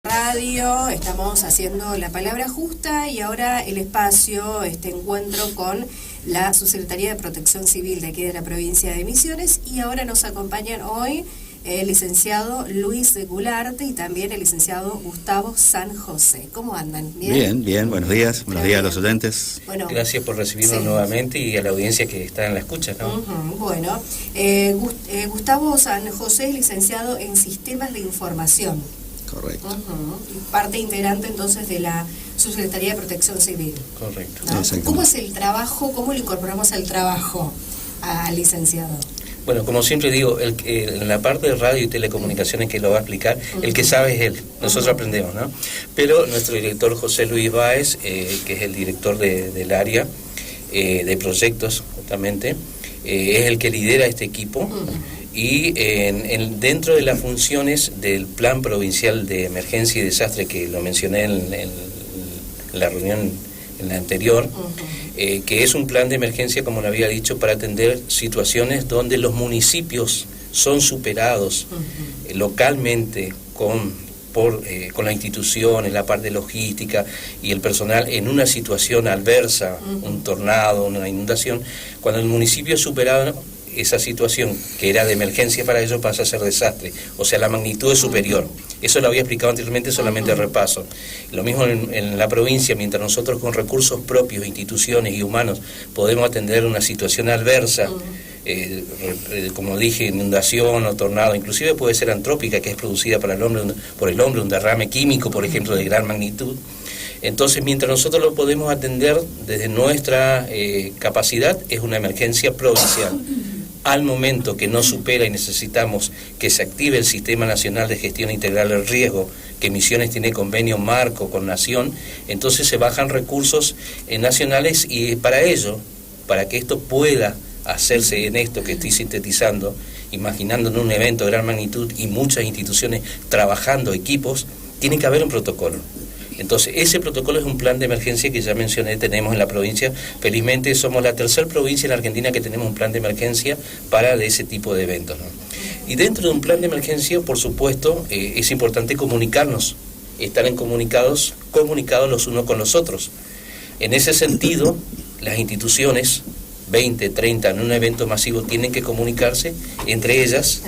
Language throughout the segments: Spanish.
Radio, estamos haciendo la palabra justa y ahora el espacio, este encuentro con la Subsecretaría de Protección Civil de aquí de la provincia de Misiones, y ahora nos acompañan hoy el licenciado Luis Gularte y también el licenciado Gustavo San José. ¿Cómo andan? ¿Bien? Bien, buenos días a los oyentes. Bueno, gracias por recibirnos nuevamente y a la audiencia que está en la escucha, ¿no? Bueno, Gustavo San José es licenciado en Sistemas de Información. Correcto. Parte integrante entonces de la Subsecretaría de Protección Civil. Correcto. ¿No? ¿Cómo es el trabajo? ¿Cómo lo incorporamos al trabajo al licenciado? Bueno, como siempre digo, en la parte de radio y telecomunicaciones que lo va a explicar, el que sabe es él, nosotros aprendemos, ¿no? Pero nuestro director José Luis Báez, que es el director del área de proyectos, justamente, es el que lidera este equipo. Y dentro de las funciones del Plan Provincial de Emergencia y Desastre, que lo mencioné en la reunión en la anterior, que es un plan de emergencia, como lo había dicho, para atender situaciones donde los municipios son superados localmente con las instituciones, la parte logística y el personal en una situación adversa, un tornado, una inundación. Cuando el municipio es superado, esa situación que era de emergencia para ellos pasa a ser desastre, o sea, la magnitud es superior. Eso lo había explicado anteriormente, solamente repaso. Lo mismo en la provincia, mientras nosotros con recursos propios, instituciones y humanos podemos atender una situación adversa, como dije, inundación o tornado, inclusive puede ser antrópica, que es producida por el hombre, un derrame químico, por ejemplo, de gran magnitud. Entonces, mientras nosotros lo podemos atender desde nuestra capacidad, es una emergencia provincial. Al momento que no supera y necesitamos que se active el Sistema Nacional de Gestión Integral del Riesgo, que Misiones tiene convenio marco con Nación, entonces se bajan recursos nacionales, y para ello, para que esto pueda hacerse en esto que estoy sintetizando, imaginando en un evento de gran magnitud y muchas instituciones trabajando, equipos, tiene que haber un protocolo. Entonces, ese protocolo es un plan de emergencia que ya mencioné, tenemos en la provincia. Felizmente somos la tercera provincia en la Argentina que tenemos un plan de emergencia para ese tipo de eventos, ¿no? Y dentro de un plan de emergencia, por supuesto, es importante comunicarnos, estar comunicados los unos con los otros. En ese sentido, las instituciones 20, 30 en un evento masivo tienen que comunicarse entre ellas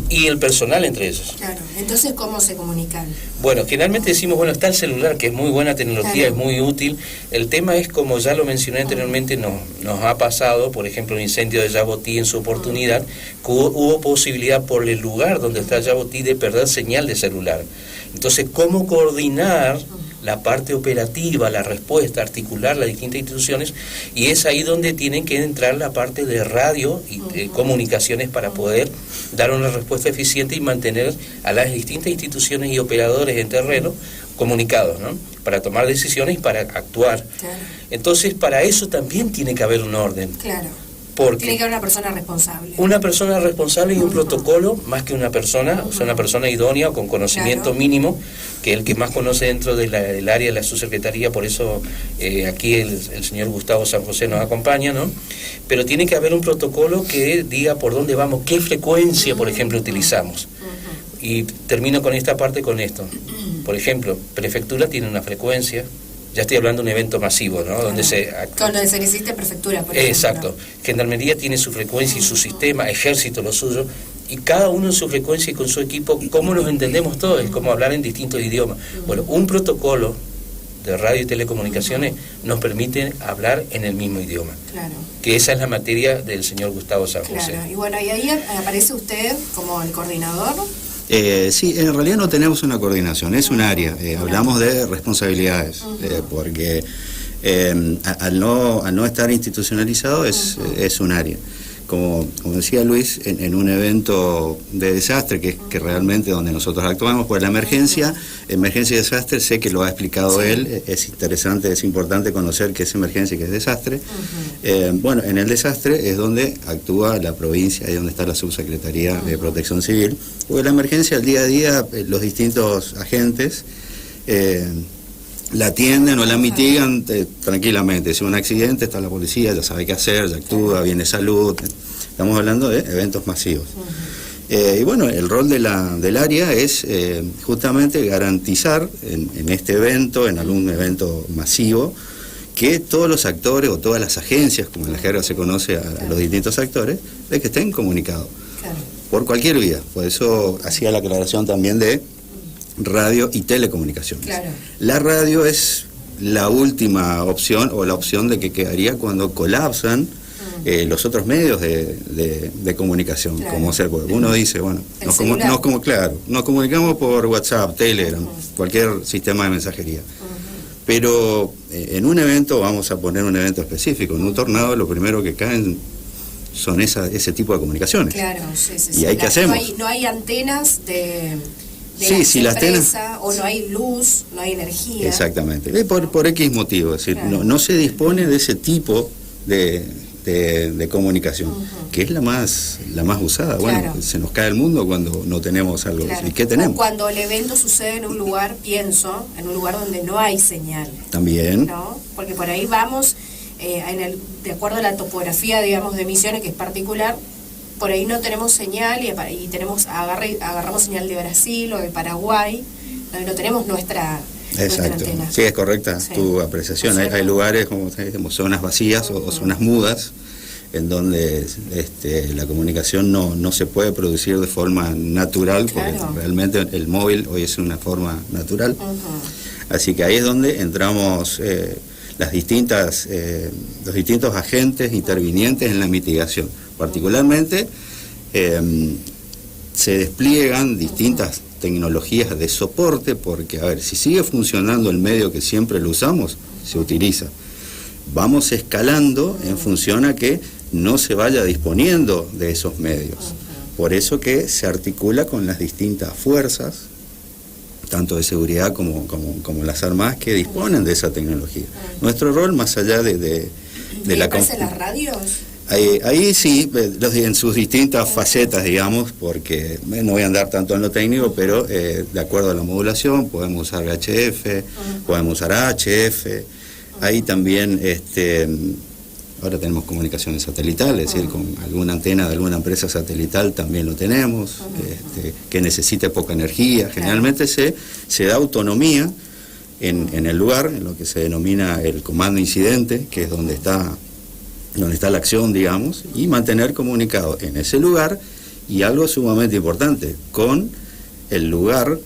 y el personal entre ellos. Claro. Entonces, ¿cómo se comunican? Bueno, generalmente decimos, bueno, está el celular, que es muy buena tecnología, es muy útil. El tema es, como ya lo mencioné anteriormente, nos ha pasado, por ejemplo, un incendio de Yabotí en su oportunidad, que hubo posibilidad por el lugar donde está Yabotí de perder señal de celular. Entonces, ¿cómo coordinar la parte operativa, la respuesta, articular las distintas instituciones? Y es ahí donde tienen que entrar la parte de radio y comunicaciones para poder dar una respuesta eficiente y mantener a las distintas instituciones y operadores en terreno comunicados, ¿no? Para tomar decisiones y para actuar. Claro. Entonces, para eso también tiene que haber un orden. Claro. Porque tiene que haber una persona responsable. Una persona responsable y un protocolo, más que una persona, o sea, una persona idónea o con conocimiento mínimo, que el que más conoce dentro del área de la subsecretaría. Por eso aquí el señor Gustavo San José nos acompaña, ¿no? Pero tiene que haber un protocolo que diga por dónde vamos, qué frecuencia, por ejemplo, utilizamos. Y termino con esta parte con esto. Por ejemplo, prefectura tiene una frecuencia. Ya estoy hablando de un evento masivo, ¿no? Donde con lo de se necesita prefectura, por ejemplo. Exacto. Gendarmería tiene su frecuencia y su sistema, Ejército lo suyo, y cada uno en su frecuencia y con su equipo. ¿Cómo nos entendemos todos? Es como hablar en distintos idiomas. Bueno, un protocolo de radio y telecomunicaciones nos permite hablar en el mismo idioma. Claro. Que esa es la materia del señor Gustavo San José. Claro. Y bueno, y ahí aparece usted como el coordinador. Sí, en realidad no tenemos una coordinación, es un área. Hablamos de responsabilidades, porque al no estar institucionalizado es un área. Como decía Luis, en un evento de desastre, que realmente donde nosotros actuamos, pues la emergencia y desastre, sé que lo ha explicado él, es interesante, es importante conocer qué es emergencia y qué es desastre. Bueno, en el desastre es donde actúa la provincia, ahí donde está la Subsecretaría de Protección Civil, porque la emergencia, al día a día, los distintos agentes la atienden o la mitigan tranquilamente. Si hay un accidente, está la policía, ya sabe qué hacer, ya actúa, viene salud. Estamos hablando de eventos masivos. Y bueno, el rol del área es justamente garantizar en este evento, en algún evento masivo, que todos los actores o todas las agencias, como en la jerga se conoce a los distintos actores, de que estén comunicados. Claro. Por cualquier vía. Por eso hacía la aclaración también de radio y telecomunicaciones. Claro. La radio es la última opción, o la opción de que quedaría cuando colapsan los otros medios de comunicación, claro. Como ser, uno dice, bueno, nos comunicamos por WhatsApp, Telegram, cualquier sistema de mensajería. Pero en un evento, vamos a poner un evento específico, en un tornado lo primero que caen son ese tipo de comunicaciones. Claro, sí. ¿Y ahí qué hacemos? No hay antenas de si las antenas, o no hay luz, no hay energía. Exactamente, por X motivo, es decir, claro. no se dispone de ese tipo de comunicación, que es la más usada. Claro. Bueno, se nos cae el mundo cuando no tenemos algo. Claro. ¿Y qué tenemos? O cuando el evento sucede en un lugar, en un lugar donde no hay señal. También. ¿No? Porque por ahí vamos, de acuerdo a la topografía, digamos, de Misiones, que es particular, por ahí no tenemos señal y agarramos señal de Brasil o de Paraguay, no tenemos nuestra antena. Sí, es correcta tu apreciación. Hay lugares como zonas vacías o zonas mudas en donde la comunicación no se puede producir de forma natural, claro. Porque realmente el móvil hoy es una forma natural. Así que ahí es donde entramos los distintos agentes intervinientes en la mitigación. Particularmente se despliegan distintas tecnologías de soporte, porque, a ver, si sigue funcionando el medio que siempre lo usamos, se utiliza. Vamos escalando en función a que no se vaya disponiendo de esos medios. Por eso que se articula con las distintas fuerzas, tanto de seguridad como las armadas, que disponen de esa tecnología. Nuestro rol, más allá de la... ¿En las radios? Ahí sí, en sus distintas facetas, digamos, porque no voy a andar tanto en lo técnico, pero de acuerdo a la modulación podemos usar VHF, podemos usar HF. Ahí también ahora tenemos comunicaciones satelitales, es decir, con alguna antena de alguna empresa satelital también lo tenemos, que necesite poca energía. Generalmente se da autonomía en el lugar, en lo que se denomina el comando incidente, que es donde está la acción, digamos, y mantener comunicado en ese lugar, y algo sumamente importante, con el lugar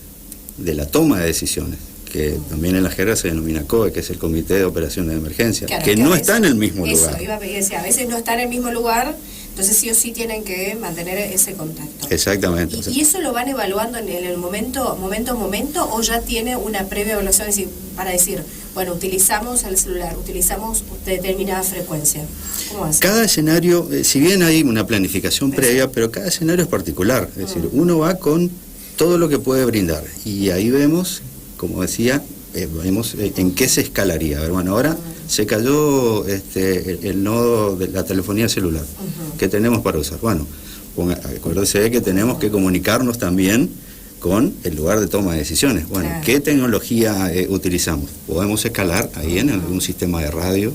de la toma de decisiones, que también en la jerga se denomina COE, que es el Comité de Operaciones de Emergencia, claro, que no está en el mismo lugar. A veces no está en el mismo lugar, entonces sí o sí tienen que mantener ese contacto. Exactamente. ¿Y eso lo van evaluando en el momento, o ya tiene una previa evaluación para decir, bueno, utilizamos el celular, utilizamos determinada frecuencia? ¿Cómo hace? Cada escenario, si bien hay una planificación previa, pero cada escenario es particular. Es decir, uno va con todo lo que puede brindar, y ahí vemos, como decía, vemos en qué se escalaría. A ver, bueno, ahora se cayó el nodo de la telefonía celular. ¿Qué tenemos para usar? Bueno, acuérdese que tenemos que comunicarnos también con el lugar de toma de decisiones. Bueno, claro. ¿Qué tecnología utilizamos? Podemos escalar ahí en algún sistema de radio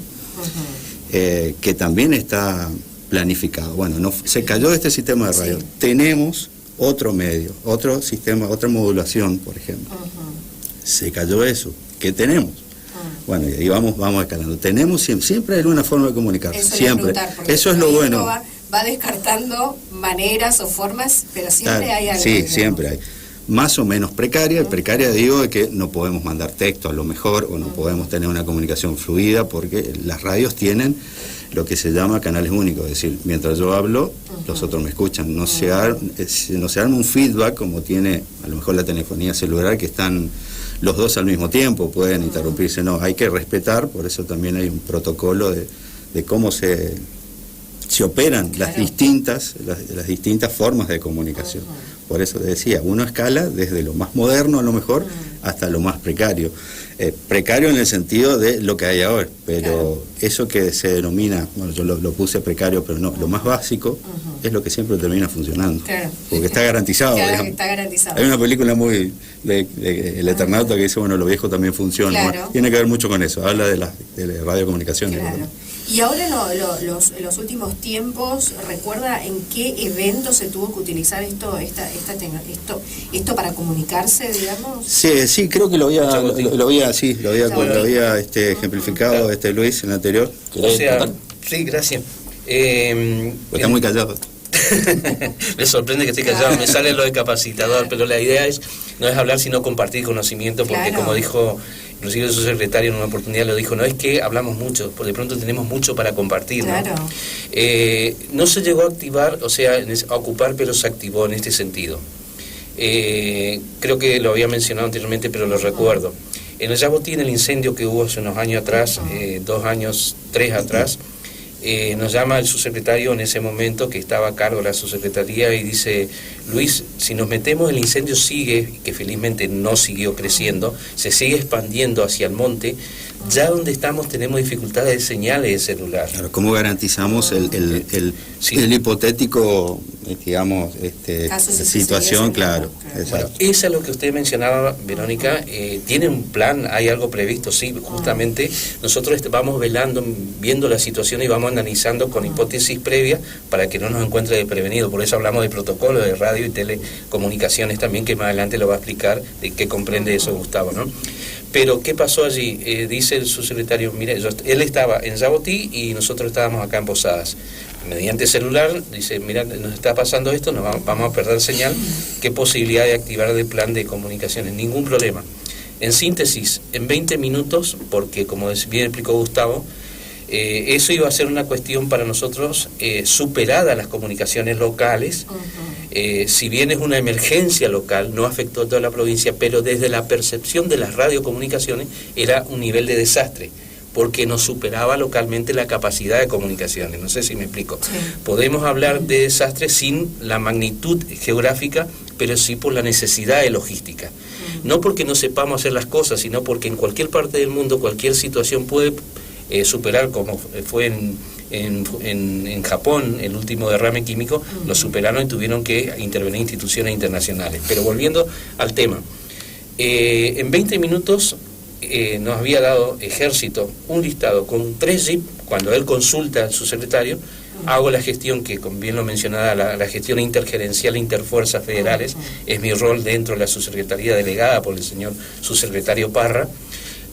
que también está planificado. Bueno, se cayó este sistema de radio. Sí. Tenemos otro medio, otro sistema, otra modulación, por ejemplo. Se cayó eso. ¿Qué tenemos? Bueno, y ahí vamos escalando. Tenemos siempre hay una forma de comunicarse. Siempre. Eso es lo bueno. Va descartando maneras o formas, pero siempre hay algo. Sí, siempre hay. Más o menos precaria. Precaria digo de que no podemos mandar texto a lo mejor, o no podemos tener una comunicación fluida, porque las radios tienen lo que se llama canales únicos, es decir, mientras yo hablo, los otros me escuchan. No se arma un feedback como tiene a lo mejor la telefonía celular, que están los dos al mismo tiempo, pueden interrumpirse. No, hay que respetar, por eso también hay un protocolo de cómo se operan las distintas formas de comunicación. Por eso te decía, uno escala desde lo más moderno a lo mejor hasta lo más precario. Precario en el sentido de lo que hay ahora, pero eso que se denomina, bueno, yo lo puse precario, pero no, lo más básico es lo que siempre termina funcionando, porque está garantizado. Claro, está garantizado. Hay una película muy de El Eternauta que dice, bueno, lo viejo también funciona. Bueno, tiene que ver mucho con eso, habla de radiocomunicaciones. Claro. Y ahora los últimos tiempos, ¿recuerda en qué evento se tuvo que utilizar esto para comunicarse, digamos? Sí, creo que lo había ejemplificado Luis en el anterior. O sea, sí, gracias. Está muy callado. Me sorprende que esté callado, me sale lo de capacitador, pero la idea no es hablar sino compartir conocimiento, porque como dijo inclusive su secretario en una oportunidad lo dijo, no es que hablamos mucho, por de pronto tenemos mucho para compartir, ¿no? No se llegó a activar, o sea, a ocupar, pero se activó en este sentido. Creo que lo había mencionado anteriormente, pero lo recuerdo. En el Yabotín, el incendio que hubo hace unos años atrás, 2 años, 3 atrás, nos llama el subsecretario en ese momento, que estaba a cargo de la subsecretaría, y dice, Luis, si nos metemos, el incendio sigue, que felizmente no siguió creciendo, se sigue expandiendo hacia el monte, ya donde estamos tenemos dificultades de señales de celular. Claro, ¿cómo garantizamos el hipotético, digamos, situación? Claro. Bueno, eso es lo que usted mencionaba, Verónica. ¿Tiene un plan? ¿Hay algo previsto? Sí, justamente nosotros vamos viendo la situación y vamos analizando con hipótesis previas para que no nos encuentre desprevenido. Por eso hablamos de protocolo de radio y telecomunicaciones también, que más adelante lo va a explicar, de qué comprende eso Gustavo, ¿no? Pero, ¿qué pasó allí? Dice el subsecretario, mire, él estaba en Yabotí y nosotros estábamos acá en Posadas. Mediante celular, dice, mira, nos está pasando esto, vamos a perder señal, ¿qué posibilidad de activar el plan de comunicaciones? Ningún problema. En síntesis, en 20 minutos, porque como bien explicó Gustavo, eso iba a ser una cuestión para nosotros superada las comunicaciones locales. Si bien es una emergencia local, no afectó a toda la provincia, pero desde la percepción de las radiocomunicaciones era un nivel de desastre, porque nos superaba localmente la capacidad de comunicaciones. No sé si me explico. Sí. Podemos hablar de desastre sin la magnitud geográfica, pero sí por la necesidad de logística. No porque no sepamos hacer las cosas, sino porque en cualquier parte del mundo cualquier situación puede superar, como fue en Japón, el último derrame químico, lo superaron y tuvieron que intervenir instituciones internacionales. Pero volviendo al tema, en 20 minutos nos había dado Ejército un listado con 3 jeeps. Cuando él consulta a su secretario, hago la gestión que, como bien lo mencionaba, la gestión intergerencial interfuerzas federales, es mi rol dentro de la subsecretaría delegada por el señor subsecretario Parra.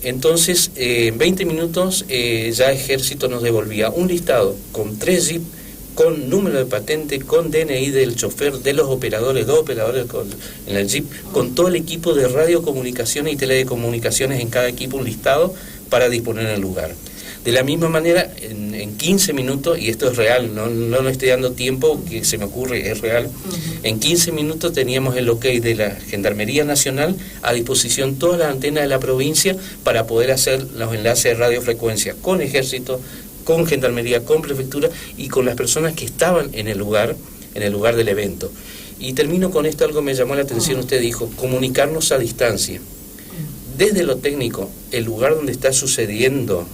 Entonces, en 20 minutos ya Ejército nos devolvía un listado con 3 jeeps, con número de patente, con DNI del chofer, de los operadores, 2 operadores en el jeep, con todo el equipo de radiocomunicaciones y telecomunicaciones en cada equipo, un listado para disponer en el lugar. De la misma manera, en 15 minutos, y esto es real, no estoy dando tiempo, que se me ocurre, es real, en 15 minutos teníamos el ok de la Gendarmería Nacional a disposición todas las antenas de la provincia para poder hacer los enlaces de radiofrecuencia con Ejército, con Gendarmería, con Prefectura y con las personas que estaban en el lugar del evento. Y termino con esto, algo me llamó la atención, usted dijo, comunicarnos a distancia. Desde lo técnico, el lugar donde está sucediendo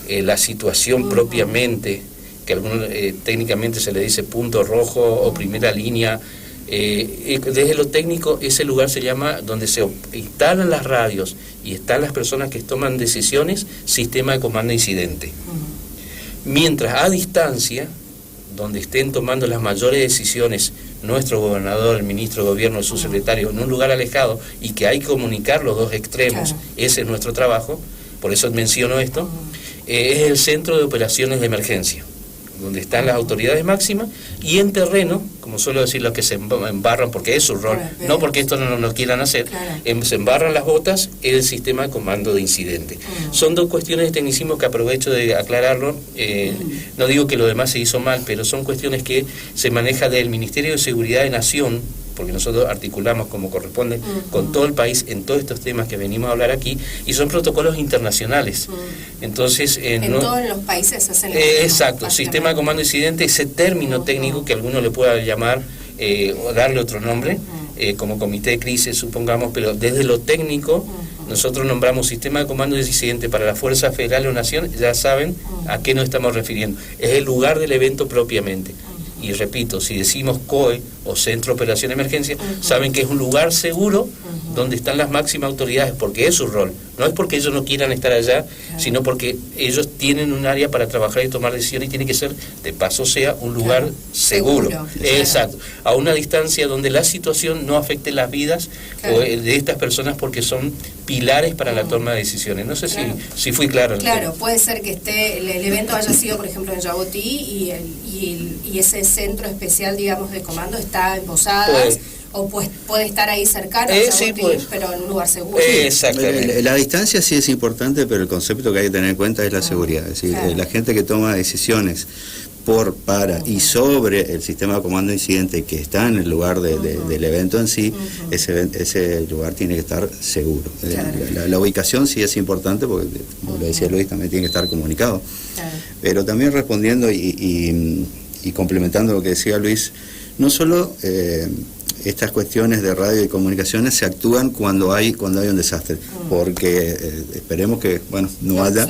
la situación propiamente, que algunos técnicamente se le dice punto rojo o primera línea, desde lo técnico ese lugar se llama, donde se instalan las radios y están las personas que toman decisiones, sistema de comando de incidente. Mientras a distancia, donde estén tomando las mayores decisiones nuestro gobernador, el ministro de gobierno, el subsecretario, en un lugar alejado, y que hay que comunicar los dos extremos, ese es nuestro trabajo, por eso menciono esto, es el centro de operaciones de emergencia, donde están las autoridades máximas, y en terreno, como suelo decir, los que se embarran, porque es su rol, no porque esto no lo quieran hacer, se embarran las botas, es el sistema de comando de incidente. Son 2 cuestiones de tecnicismo que aprovecho de aclararlo, no digo que lo demás se hizo mal, pero son cuestiones que se maneja del Ministerio de Seguridad de Nación, porque nosotros articulamos como corresponde con todo el país en todos estos temas que venimos a hablar aquí, y son protocolos internacionales. Entonces, todos los países hacen exacto, sistema de comando incidente, ese término técnico que alguno le pueda llamar o darle otro nombre, como comité de crisis, supongamos, pero desde lo técnico, nosotros nombramos sistema de comando incidente para la Fuerza Federal o Nación, ya saben a qué nos estamos refiriendo. Es el lugar del evento propiamente. y repito, si decimos COE o Centro de Operación de Emergencia, saben que es un lugar seguro donde están las máximas autoridades, porque es su rol. No es porque ellos no quieran estar allá, sino porque ellos tienen un área para trabajar y tomar decisiones, y tiene que ser, de paso sea, un lugar seguro. Exacto. A una distancia donde la situación no afecte las vidas de estas personas, porque son pilares para la toma de decisiones. No sé si fui claro. Claro, puede ser que el evento haya sido, por ejemplo, en Yabotí y ese centro especial, digamos, de comando está en Posadas, o pues puede estar ahí cercano, pero en un lugar seguro. Exactamente. La distancia sí es importante, pero el concepto que hay que tener en cuenta es la seguridad. Es decir, la gente que toma decisiones para y sobre el sistema de comando de incidente que está en el lugar del evento en sí, ese lugar tiene que estar seguro. La ubicación sí es importante, porque, como lo decía Luis, también tiene que estar comunicado. Pero también respondiendo y complementando lo que decía Luis, no solo estas cuestiones de radio y comunicaciones se actúan cuando hay un desastre, porque esperemos que no haya,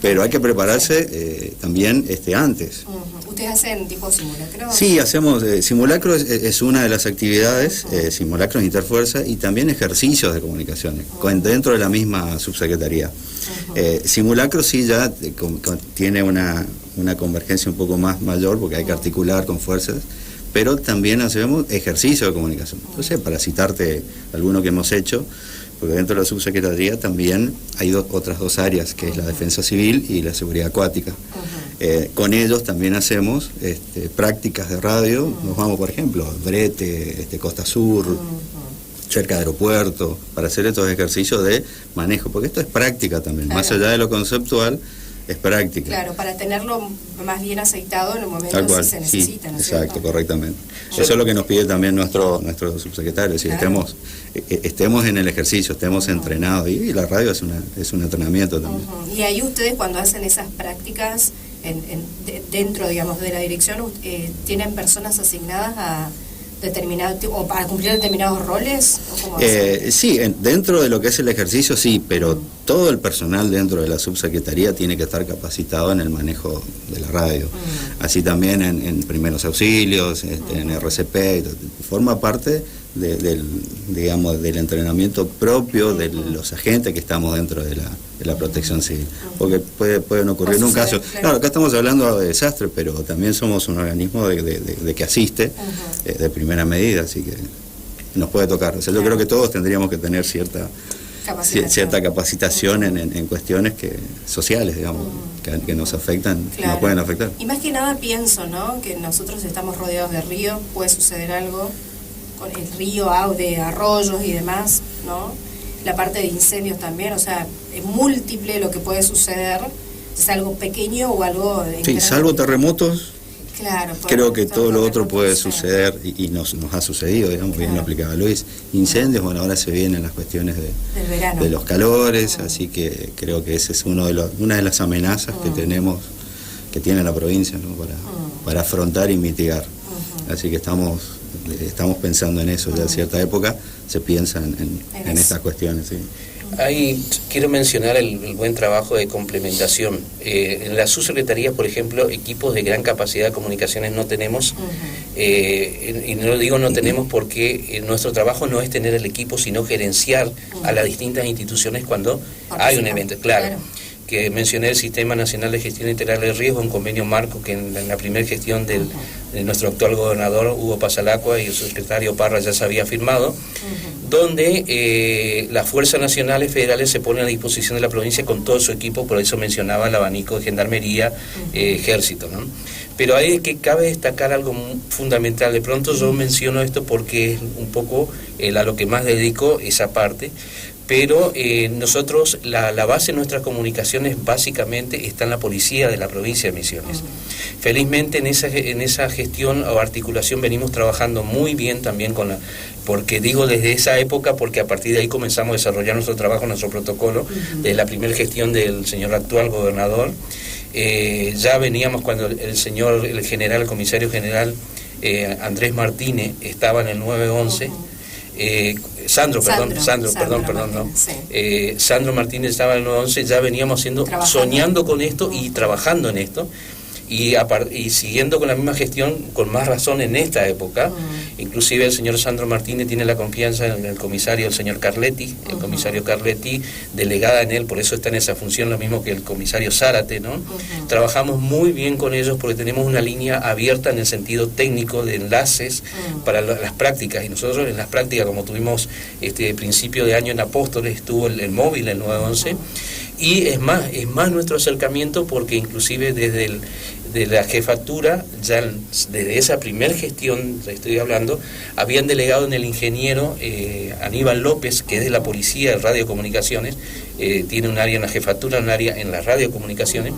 pero hay que prepararse también antes. ¿Ustedes hacen tipo simulacro? Sí, hacemos simulacro, es una de las actividades, simulacros interfuerza, y también ejercicios de comunicaciones dentro de la misma subsecretaría. Simulacro sí ya tiene una convergencia un poco más mayor, porque hay que articular con fuerzas, pero también hacemos ejercicio de comunicación. Entonces, para citarte alguno que hemos hecho, porque dentro de la subsecretaría también hay otras dos áreas, que es la defensa civil y la seguridad acuática. Con ellos también hacemos prácticas de radio. Nos vamos, por ejemplo, a Brete, Costa Sur, cerca de aeropuerto, para hacer estos ejercicios de manejo, porque esto es práctica también, más allá de lo conceptual, es práctica. Claro, para tenerlo más bien aceitado en el momento que se necesita, ¿no es cierto? Exacto, correctamente. Eso es lo que nos pide también nuestro subsecretario, si estemos en el ejercicio, estemos entrenados, y la radio es un entrenamiento también. Y ahí ustedes, cuando hacen esas prácticas dentro, digamos, de la dirección, ¿tienen personas asignadas a o para cumplir determinados roles? Sí, dentro de lo que es el ejercicio sí, pero todo el personal dentro de la subsecretaría tiene que estar capacitado en el manejo de la radio. Así también en primeros auxilios, en RCP, forma parte del entrenamiento propio de los agentes que estamos dentro de la protección civil, porque pueden ocurrir en un caso, claro, acá estamos hablando de desastre, pero también somos un organismo de que asiste de primera medida, así que nos puede tocar. O sea, yo creo que todos tendríamos que tener cierta capacitación en cuestiones sociales, digamos, que nos afectan, nos pueden afectar. Y más que nada pienso, ¿no?, que nosotros estamos rodeados de río, puede suceder algo con el río, de arroyos y demás, ¿no? La parte de incendios también, o sea, es múltiple lo que puede suceder, es algo pequeño o algo... Sí, salvo terremotos, claro, creo que todo lo otro puede suceder, y nos ha sucedido, digamos, bien lo aplicaba Luis. Incendios, bueno, ahora se vienen las cuestiones de los calores, así que creo que ese es una de las amenazas que tiene la provincia, ¿no?, para afrontar y mitigar. Así que estamos pensando en eso, ya en cierta época se piensa en estas cuestiones. ¿Sí? Ahí quiero mencionar el buen trabajo de complementación. En la subsecretaría, por ejemplo, equipos de gran capacidad de comunicaciones no tenemos, y no digo no tenemos porque nuestro trabajo no es tener el equipo, sino gerenciar a las distintas instituciones cuando hay un evento. Claro. Que mencioné el Sistema Nacional de Gestión Integral de Riesgo, un convenio marco que en la primera gestión de nuestro actual gobernador Hugo Pasalacqua y el secretario Parra ya se había firmado, donde las fuerzas nacionales federales se ponen a disposición de la provincia con todo su equipo, por eso mencionaba el abanico de gendarmería, ejército, ¿no? Pero hay que cabe destacar algo fundamental. De pronto yo menciono esto porque es un poco a lo que más dedico esa parte. Pero nosotros, la base de nuestras comunicaciones básicamente está en la policía de la provincia de Misiones. Felizmente en esa gestión o articulación venimos trabajando muy bien también porque digo desde esa época, porque a partir de ahí comenzamos a desarrollar nuestro trabajo, nuestro protocolo, desde la primera gestión del señor actual gobernador. Ya veníamos cuando el comisario general Andrés Martínez estaba en el 911, Sandro Martínez estaba en el 911, ya veníamos soñando con esto y trabajando en esto, y siguiendo con la misma gestión, con más razón en esta época. Inclusive el señor Sandro Martínez tiene la confianza en el comisario, el señor Carletti, el comisario Carletti, delegada en él, por eso está en esa función, lo mismo que el comisario Zárate, ¿no? Trabajamos muy bien con ellos porque tenemos una línea abierta en el sentido técnico de enlaces para las prácticas, y nosotros en las prácticas, como tuvimos principio de año en Apóstoles, estuvo el móvil, el 911, y es más nuestro acercamiento, porque inclusive desde la jefatura, ya desde esa primer gestión, estoy hablando, habían delegado en el ingeniero Aníbal López, que es de la policía de radiocomunicaciones, tiene un área en la jefatura, un área en las radiocomunicaciones,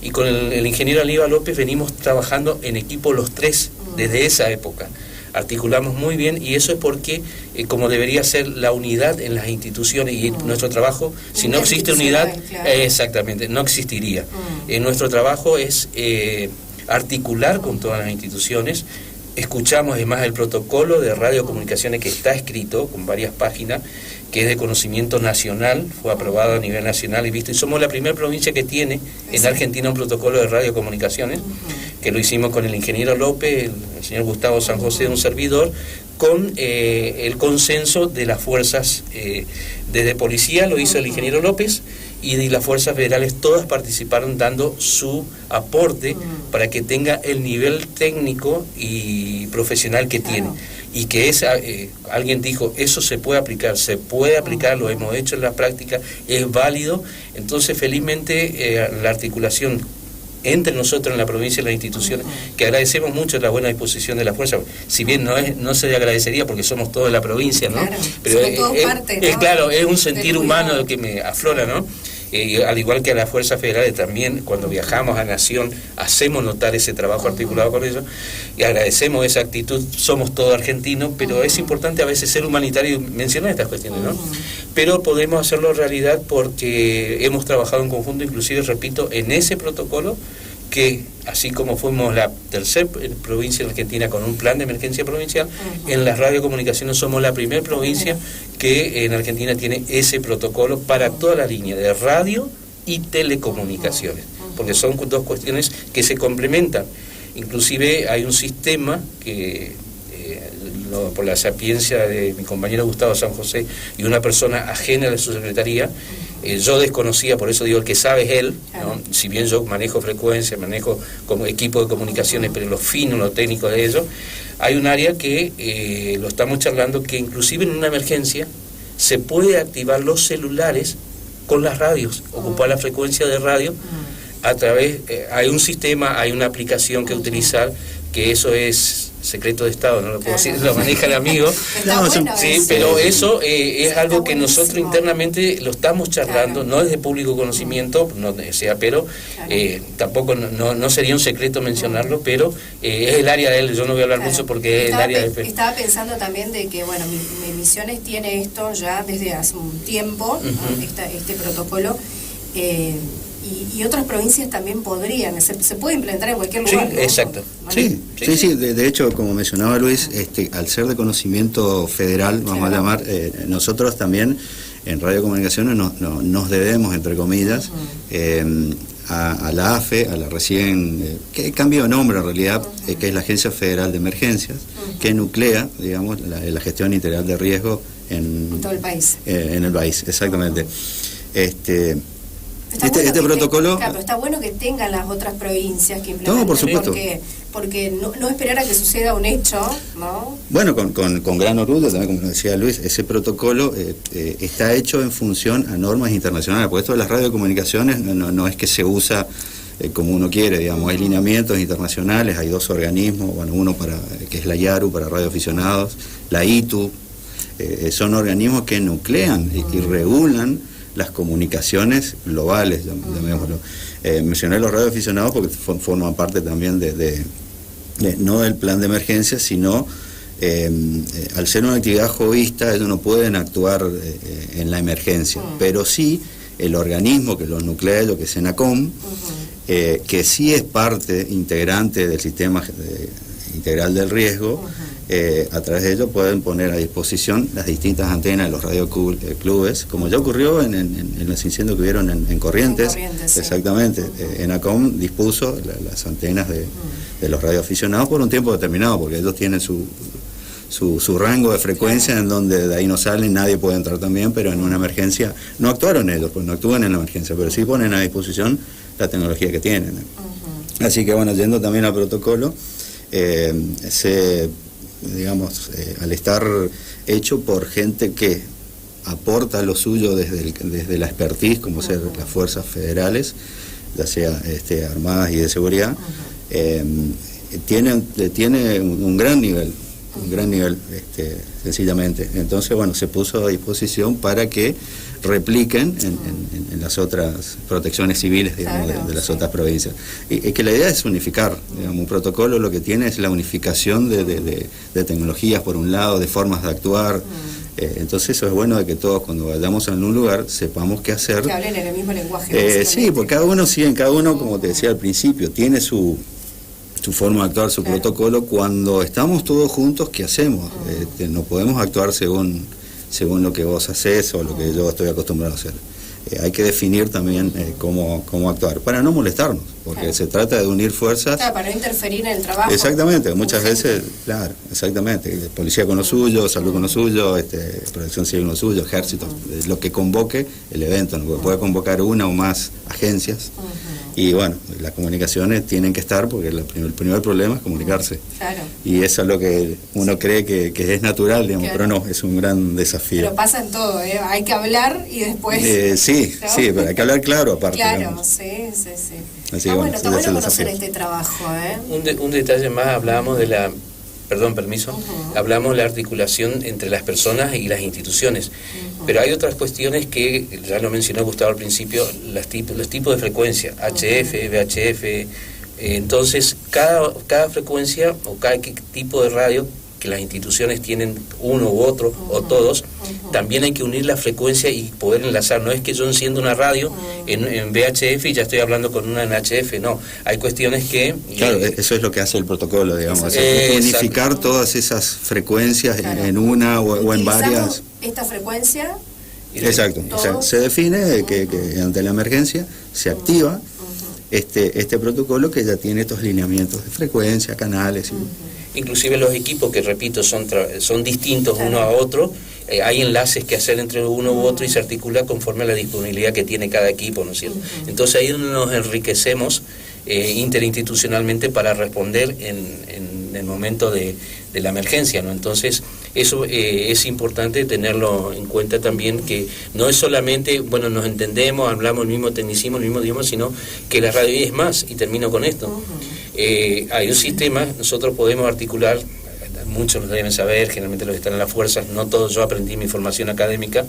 y con el ingeniero Aníbal López venimos trabajando en equipo los tres desde esa época. Articulamos muy bien, y eso es porque, como debería ser la unidad en las instituciones, y nuestro trabajo, si no existe unidad, claro. Exactamente, no existiría. Nuestro trabajo es articular con todas las instituciones. Escuchamos además el protocolo de radiocomunicaciones que está escrito con varias páginas, que es de conocimiento nacional, fue aprobado a nivel nacional y visto, y somos la primera provincia que tiene en Argentina un protocolo de radiocomunicaciones, que lo hicimos con el ingeniero López, el señor Gustavo San José, un servidor, con el consenso de las fuerzas, desde policía lo hizo el ingeniero López, y de las fuerzas federales todas participaron dando su aporte para que tenga el nivel técnico y profesional que tiene. Y que alguien dijo, eso se puede aplicar, lo hemos hecho en la práctica, es válido. Entonces, felizmente, la articulación entre nosotros en la provincia y las instituciones, que agradecemos mucho la buena disposición de la fuerza, si bien no se agradecería porque somos todos de la provincia, ¿no? Claro, pero claro, es un sentir humano el que me aflora, ¿no? Al igual que a las fuerzas federales también, cuando viajamos a Nación, hacemos notar ese trabajo articulado con ellos, y agradecemos esa actitud. Somos todos argentinos, pero es importante a veces ser humanitario y mencionar estas cuestiones, ¿no? Pero podemos hacerlo realidad porque hemos trabajado en conjunto, inclusive, repito, en ese protocolo, que así como fuimos la tercera provincia en Argentina con un plan de emergencia provincial, en las radiocomunicaciones somos la primera provincia que en Argentina tiene ese protocolo para toda la línea de radio y telecomunicaciones, porque son dos cuestiones que se complementan. Inclusive hay un sistema que, por la sapiencia de mi compañero Gustavo San José y una persona ajena a la subsecretaría, yo desconocía, por eso digo, el que sabe es él, ¿no? Si bien yo manejo frecuencia, manejo como equipo de comunicaciones, pero lo fino, lo técnico de ello, hay un área que lo estamos charlando, que inclusive en una emergencia se puede activar los celulares con las radios, ocupar la frecuencia de radio a través, hay un sistema, hay una aplicación que utilizar, que eso es secreto de Estado, no lo puedo decir, lo maneja el amigo. Sí, pero eso es algo que nosotros internamente lo estamos charlando, no es de público conocimiento, no sea, pero tampoco no sería un secreto mencionarlo, pero es el área de él, yo no voy a hablar mucho porque es el área de él. Estaba pensando también de que, bueno, Misiones tiene esto ya desde hace un tiempo, ¿no? este protocolo, y otras provincias también podrían, se puede implementar en cualquier lugar, sí, ¿no? Exacto. ¿Vale? Sí, de hecho, como mencionaba Luis, al ser de conocimiento federal, vamos a llamar, nosotros también en radiocomunicaciones nos debemos, entre comillas, a la AFE, a la recién, que cambió de nombre en realidad, que es la Agencia Federal de Emergencias, que nuclea, digamos, la gestión integral de riesgo en todo el país. En el país, exactamente. Este protocolo... Claro, pero está bueno que tengan las otras provincias que implementen. No, por supuesto. Porque no esperar a que suceda un hecho, ¿no? Bueno, con gran orgullo, también como decía Luis, ese protocolo está hecho en función a normas internacionales, porque esto de las radiocomunicaciones no es que se usa como uno quiere, digamos, hay lineamientos internacionales, hay dos organismos, bueno, uno que es la IARU para radioaficionados, la ITU, son organismos que nuclean y regulan las comunicaciones globales, llamémoslo. Mencioné los radioaficionados porque forman parte también no del plan de emergencia, sino al ser una actividad jovista, ellos no pueden actuar en la emergencia, pero sí el organismo que los nuclea, lo que es ENACOM, que sí es parte integrante del sistema integral del riesgo, a través de ello pueden poner a disposición las distintas antenas de los radioclubes, como ya ocurrió en los incendios que hubieron en Corrientes. Sí. Exactamente. ENACOM dispuso las antenas de los radioaficionados por un tiempo determinado, porque ellos tienen su rango de frecuencia, en donde de ahí no salen, nadie puede entrar también, pero en una emergencia no actuaron ellos, pues no actúan en la emergencia, pero sí ponen a disposición la tecnología que tienen. Así que bueno, yendo también al protocolo, al estar hecho por gente que aporta lo suyo desde la expertise, como ser las fuerzas federales, ya sea armadas y de seguridad, tiene un gran nivel, sencillamente. Entonces, bueno, se puso a disposición para que repliquen en las otras protecciones civiles, digamos, de las otras provincias. Y que la idea es unificar, digamos, un protocolo lo que tiene es la unificación de tecnologías, por un lado, de formas de actuar. Entonces eso es bueno, de que todos, cuando vayamos a un lugar, sepamos qué hacer. Que hablen en el mismo lenguaje. Sí, porque cada uno, como te decía al principio, tiene su forma de actuar, su protocolo. Cuando estamos todos juntos, ¿qué hacemos? No podemos actuar según lo que vos hacés o lo que yo estoy acostumbrado a hacer. Hay que definir también cómo actuar, para no molestarnos, porque se trata de unir fuerzas. Para no interferir en el trabajo. Exactamente, muchas veces, claro, exactamente. Policía con lo suyo, salud con lo suyo, protección civil con lo suyo, ejército, lo que convoque el evento, ¿no? Puede convocar una o más agencias. Y bueno, las comunicaciones tienen que estar, porque el primer problema es comunicarse. Claro. Y eso es lo que uno cree que es natural, digamos, pero no, es un gran desafío. Pero pasa en todo, hay que hablar y después... Sí, pero hay que hablar claro, aparte. Claro, digamos. sí. Así Está bueno conocer desafío. este trabajo, Un detalle más, hablábamos de la... hablamos de la articulación entre las personas y las instituciones, pero hay otras cuestiones que, ya lo mencionó Gustavo al principio, los tipos de frecuencia, HF, VHF, entonces cada frecuencia o cada tipo de radio que las instituciones tienen, uno u otro o todos, también hay que unir la frecuencia y poder enlazar. No es que yo enciendo una radio en VHF y ya estoy hablando con una en HF, no. Hay cuestiones que... Claro, eso es lo que hace el protocolo, digamos, unificar todas esas frecuencias en una o en varias. Esta frecuencia... Exacto, o sea, se define que ante la emergencia se activa este protocolo, que ya tiene estos lineamientos de frecuencia, canales y... Inclusive los equipos, que repito, son distintos uno a otro, hay enlaces que hacer entre uno u otro y se articula conforme a la disponibilidad que tiene cada equipo, ¿no es cierto? Entonces ahí nos enriquecemos interinstitucionalmente para responder en el momento de la emergencia, ¿no? Entonces eso es importante tenerlo en cuenta también, que no es solamente, bueno, nos entendemos, hablamos el mismo tecnicismo, el mismo idioma, sino que la radio es más, y termino con esto. Hay un sistema, nosotros podemos articular, muchos lo deben saber, generalmente los que están en las fuerzas, no todos, yo aprendí mi formación académica.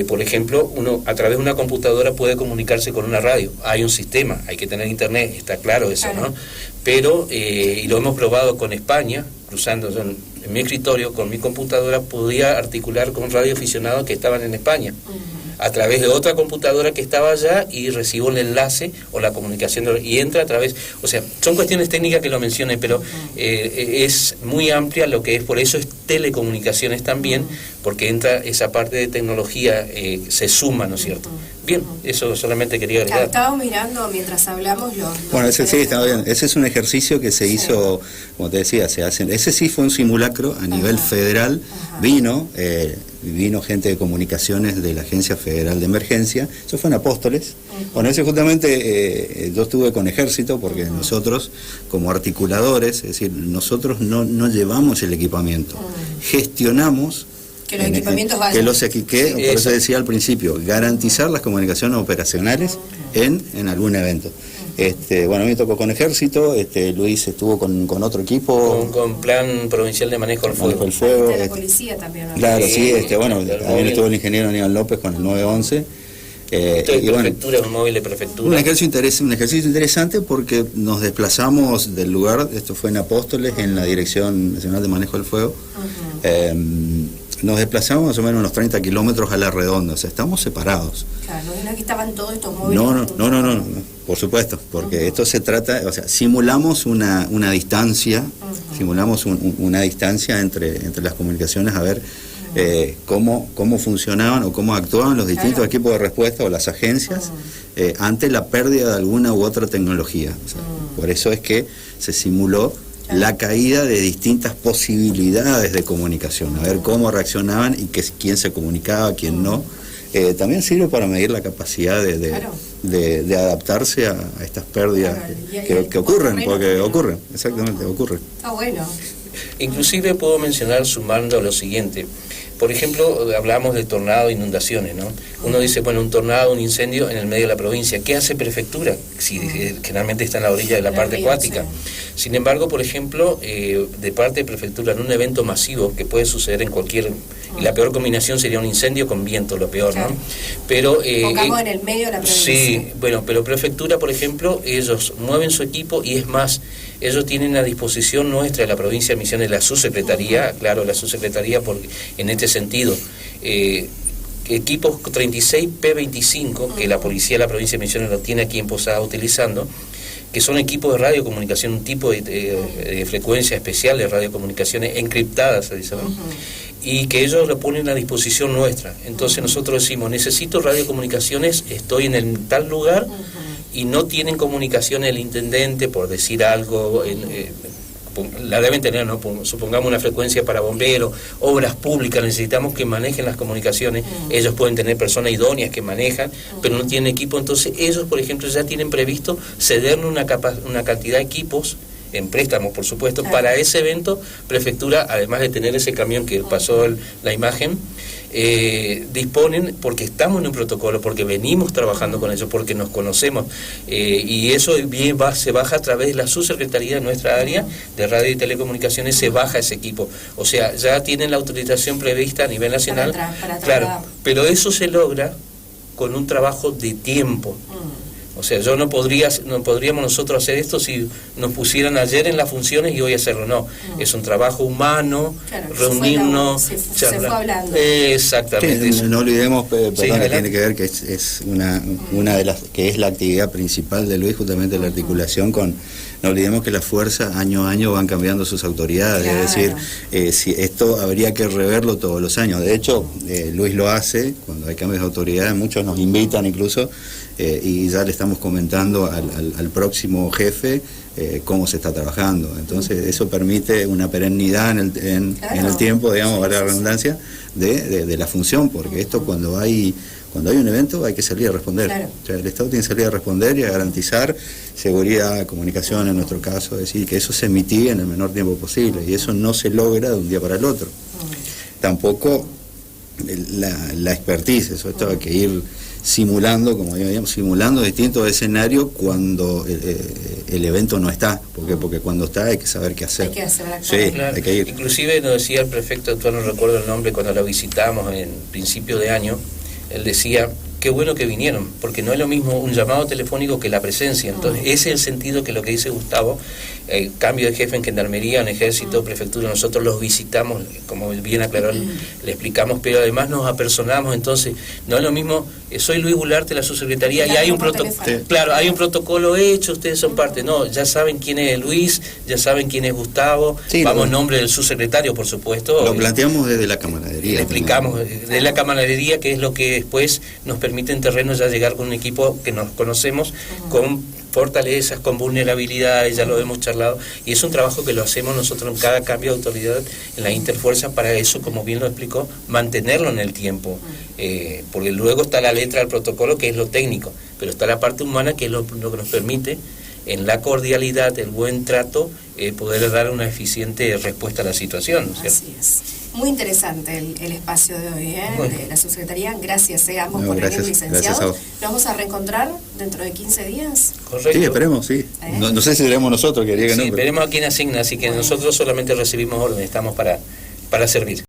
Por ejemplo, uno a través de una computadora puede comunicarse con una radio. Hay un sistema, hay que tener internet, está claro eso, ¿no? Pero, y lo hemos probado con España, cruzando en mi escritorio, con mi computadora, podía articular con radioaficionados que estaban en España, a través de otra computadora que estaba allá, y recibo el enlace o la comunicación y entra a través, o sea, son cuestiones técnicas que lo mencioné, pero es muy amplia lo que es, por eso es telecomunicaciones también, porque entra esa parte de tecnología, se suma, ¿no es cierto? Bien, eso solamente quería agregar. Estaba mirando mientras hablamos Bueno, ese sí, está bien. Ese es un ejercicio que se hizo, como te decía, ese sí fue un simulacro a nivel federal. Vino gente de comunicaciones de la Agencia Federal de Emergencia, eso fue en Apóstoles. Bueno, ese justamente yo estuve con Ejército, porque nosotros como articuladores, es decir, nosotros no llevamos el equipamiento, gestionamos que los equipamientos vayan. Por eso decía al principio, garantizar las comunicaciones operacionales en algún evento. Bueno, a mí me tocó con Ejército, Luis estuvo con otro equipo. Con Plan Provincial de Manejo del Fuego. La policía también, ¿no? Claro, sí, bueno, también estuvo el ingeniero Aníbal López con el 911. Esto es prefectura, un móvil de prefectura. Un ejercicio interesante porque nos desplazamos del lugar, esto fue en Apóstoles, en la Dirección Nacional de Manejo del Fuego. Nos desplazamos más o menos unos 30 kilómetros a la redonda, o sea, estamos separados. Claro, no es que estaban todos estos móviles. No, por supuesto, porque esto se trata, o sea, simulamos una distancia, una distancia entre las comunicaciones, a ver cómo funcionaban o cómo actuaban los distintos equipos de respuesta o las agencias ante la pérdida de alguna u otra tecnología. O sea, por eso es que se simuló la caída de distintas posibilidades de comunicación, a ver cómo reaccionaban y quién se comunicaba, quién no. También sirve para medir la capacidad de adaptarse a estas pérdidas que ocurren, porque ocurren, exactamente, ocurren. Ah, bueno. Inclusive puedo mencionar, sumando lo siguiente. Por ejemplo, hablamos de tornado, inundaciones, ¿no? Uno dice, bueno, un tornado, un incendio en el medio de la provincia. ¿Qué hace prefectura? Si generalmente está en la orilla de la parte acuática. Sin embargo, por ejemplo, de parte de prefectura, en un evento masivo que puede suceder en cualquier... Y la peor combinación sería un incendio con viento, lo peor, ¿no? Pero... pongamos en el medio de la provincia. Sí, bueno, pero prefectura, por ejemplo, ellos mueven su equipo y es más... Ellos tienen a disposición nuestra de la provincia de Misiones, la subsecretaría, claro, la subsecretaría porque en este sentido, equipos 36 P25, que la policía de la provincia de Misiones lo tiene aquí en Posada utilizando, que son equipos de radiocomunicación, un tipo de frecuencia especial de radiocomunicaciones encriptadas, se dice, ¿no? Y que ellos lo ponen a disposición nuestra. Entonces nosotros decimos, necesito radiocomunicaciones, estoy en el tal lugar, y no tienen comunicación el intendente por decir algo, la deben tener, ¿no? Supongamos una frecuencia para bomberos, obras públicas, necesitamos que manejen las comunicaciones, ellos pueden tener personas idóneas que manejan, pero no tienen equipo, entonces ellos, por ejemplo, ya tienen previsto cedernos una cantidad de equipos, en préstamos, por supuesto, para ese evento. Prefectura, además de tener ese camión que pasó la imagen, disponen, porque estamos en un protocolo, porque venimos trabajando con ellos, porque nos conocemos, y eso se baja a través de la subsecretaría de nuestra área de radio y telecomunicaciones, se baja ese equipo, o sea, ya tienen la autorización prevista a nivel nacional, claro, pero eso se logra con un trabajo de tiempo. O sea, no podríamos nosotros hacer esto si nos pusieran ayer en las funciones y hoy hacerlo, no. Es un trabajo humano, reunirnos, se fue hablando. Exactamente. Sí, no olvidemos, perdón, que tiene que ver que es una de las, que es la actividad principal de Luis, justamente la articulación con... No olvidemos que las fuerzas año a año van cambiando sus autoridades, es decir, si esto habría que reverlo todos los años. De hecho, Luis lo hace, cuando hay cambios de autoridades, muchos nos invitan incluso, y ya le estamos comentando al próximo jefe cómo se está trabajando. Entonces eso permite una perennidad en el tiempo, digamos, para la redundancia, de la función, porque esto cuando hay un evento hay que salir a responder. O sea, el Estado tiene que salir a responder y a garantizar seguridad, comunicación en nuestro caso, es decir, que eso se mitigue en el menor tiempo posible, y eso no se logra de un día para el otro. Tampoco la expertise, eso esto hay que ir simulando, como digamos, simulando distintos escenarios cuando el evento no está, porque cuando está hay que saber qué hacer. Hay que hacer claro. Hay que ir. Inclusive nos decía el prefecto actual, no recuerdo el nombre, cuando lo visitamos en principio de año, él decía, qué bueno que vinieron, porque no es lo mismo un llamado telefónico que la presencia. Entonces, ese es el sentido que lo que dice Gustavo, el cambio de jefe en Gendarmería, en Ejército, Prefectura, nosotros los visitamos, como bien aclaró, le explicamos, pero además nos apersonamos. Entonces, no es lo mismo, soy Luis Gularte, la subsecretaría, y hay un protocolo, claro, hay un protocolo hecho, ustedes son parte, no, ya saben quién es Luis, ya saben quién es Gustavo, vamos en nombre del subsecretario, por supuesto. Lo planteamos desde la camaradería. Le explicamos desde la camaradería, que es lo que después nos permite en terreno ya llegar con un equipo que nos conocemos, con fortalezas, con vulnerabilidades, ya lo hemos charlado, y es un trabajo que lo hacemos nosotros en cada cambio de autoridad en la interfuerza, para eso, como bien lo explicó, mantenerlo en el tiempo, porque luego está la letra del protocolo, que es lo técnico, pero está la parte humana, que es lo que nos permite, en la cordialidad, el buen trato, poder dar una eficiente respuesta a la situación, ¿no es cierto? Así es. Muy interesante el espacio de hoy, de la subsecretaría. Gracias a ambos por venir, licenciados. Nos vamos a reencontrar dentro de 15 días. Correcto. Sí, esperemos, sí. No sé si seremos nosotros, que no. Sí, veremos a quién asigna, así que nosotros solamente recibimos órdenes, estamos para servir.